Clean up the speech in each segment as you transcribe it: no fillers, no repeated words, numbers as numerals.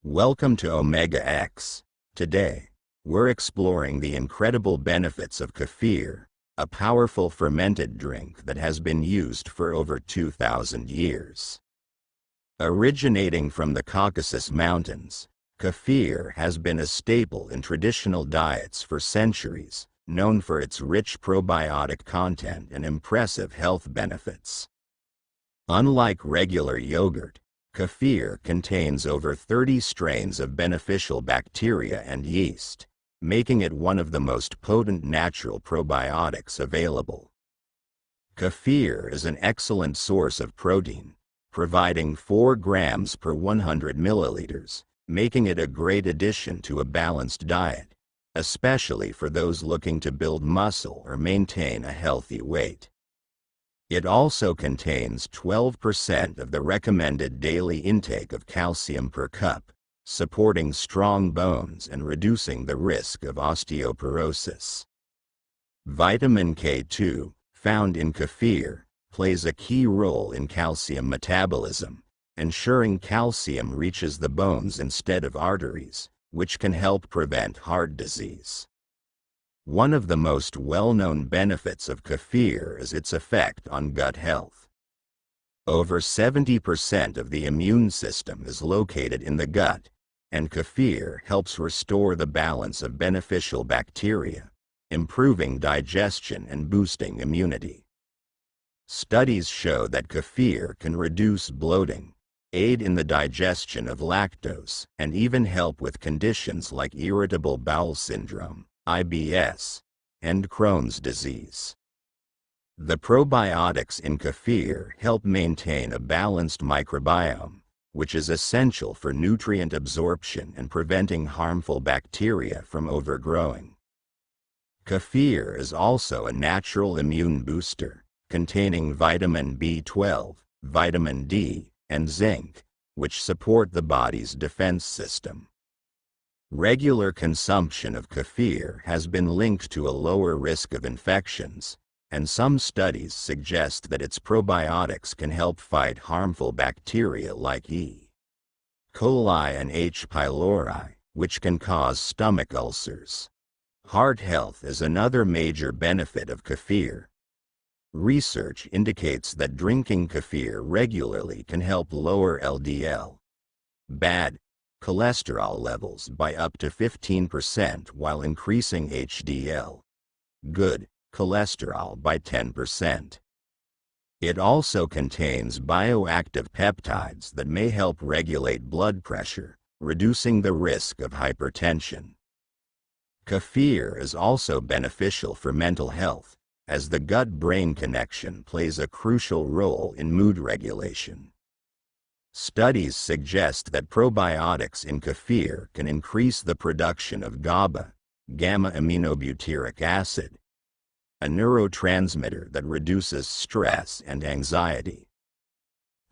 Welcome to Omega X. Today, we're exploring the incredible benefits of kefir, a powerful fermented drink that has been used for over 2,000 years. Originating from the Caucasus Mountains, kefir has been a staple in traditional diets for centuries, known for its rich probiotic content and impressive health benefits. Unlike regular yogurt, kefir contains over 30 strains of beneficial bacteria and yeast, making it one of the most potent natural probiotics available. Kefir is an excellent source of protein, providing 4 grams per 100 milliliters, making it a great addition to a balanced diet, especially for those looking to build muscle or maintain a healthy weight. It also contains 12% of the recommended daily intake of calcium per cup, supporting strong bones and reducing the risk of osteoporosis. Vitamin K2, found in kefir, plays a key role in calcium metabolism, ensuring calcium reaches the bones instead of arteries, which can help prevent heart disease. One of the most well-known benefits of kefir is its effect on gut health. Over 70% of the immune system is located in the gut, and kefir helps restore the balance of beneficial bacteria, improving digestion and boosting immunity. Studies show that kefir can reduce bloating, aid in the digestion of lactose, and even help with conditions like irritable bowel syndrome, IBS, and Crohn's disease. The probiotics in kefir help maintain a balanced microbiome, which is essential for nutrient absorption and preventing harmful bacteria from overgrowing. Kefir is also a natural immune booster, containing vitamin B12, vitamin D, and zinc, which support the body's defense system. Regular consumption of kefir has been linked to a lower risk of infections, and some studies suggest that its probiotics can help fight harmful bacteria like E. coli and H. pylori, which can cause stomach ulcers. Heart health is another major benefit of kefir. Research indicates that drinking kefir regularly can help lower LDL, bad cholesterol levels by up to 15% while increasing HDL, good cholesterol by 10%. It also contains bioactive peptides that may help regulate blood pressure, reducing the risk of hypertension. Kefir is also beneficial for mental health, as the gut-brain connection plays a crucial role in mood regulation. Studies suggest that probiotics in kefir can increase the production of GABA, gamma-aminobutyric acid, a neurotransmitter that reduces stress and anxiety.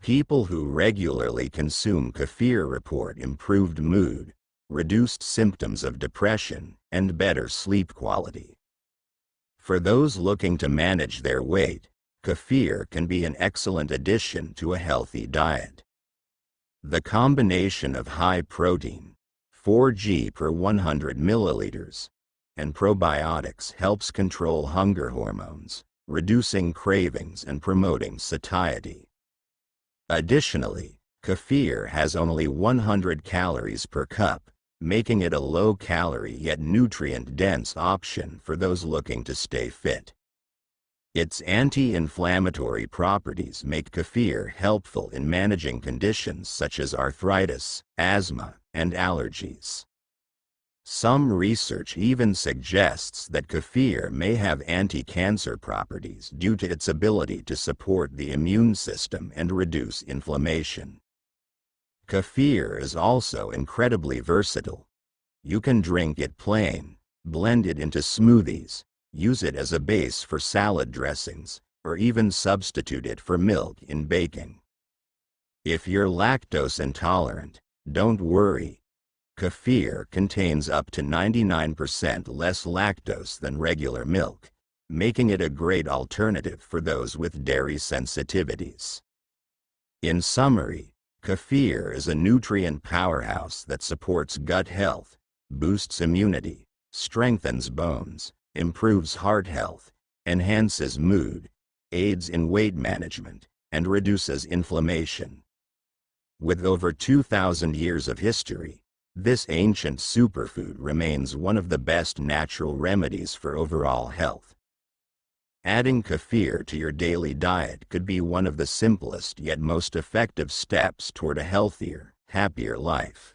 People who regularly consume kefir report improved mood, reduced symptoms of depression, and better sleep quality. For those looking to manage their weight, kefir can be an excellent addition to a healthy diet. The combination of high protein, 4g per 100 milliliters, and probiotics helps control hunger hormones, reducing cravings and promoting satiety. Additionally, kefir has only 100 calories per cup, making it a low-calorie yet nutrient-dense option for those looking to stay fit. Its anti-inflammatory properties make kefir helpful in managing conditions such as arthritis, asthma, and allergies. Some research even suggests that kefir may have anti-cancer properties due to its ability to support the immune system and reduce inflammation. Kefir is also incredibly versatile. You can drink it plain, blend it into smoothies, use it as a base for salad dressings, or even substitute it for milk in baking. If you're lactose intolerant, don't worry. Kefir contains up to 99% less lactose than regular milk, making it a great alternative for those with dairy sensitivities. In summary, Kefir is a nutrient powerhouse that supports gut health, boosts immunity, strengthens bones, improves heart health, enhances mood, aids in weight management, and reduces inflammation. With over 2,000 years of history, this ancient superfood remains one of the best natural remedies for overall health. Adding kefir to your daily diet could be one of the simplest yet most effective steps toward a healthier, happier life.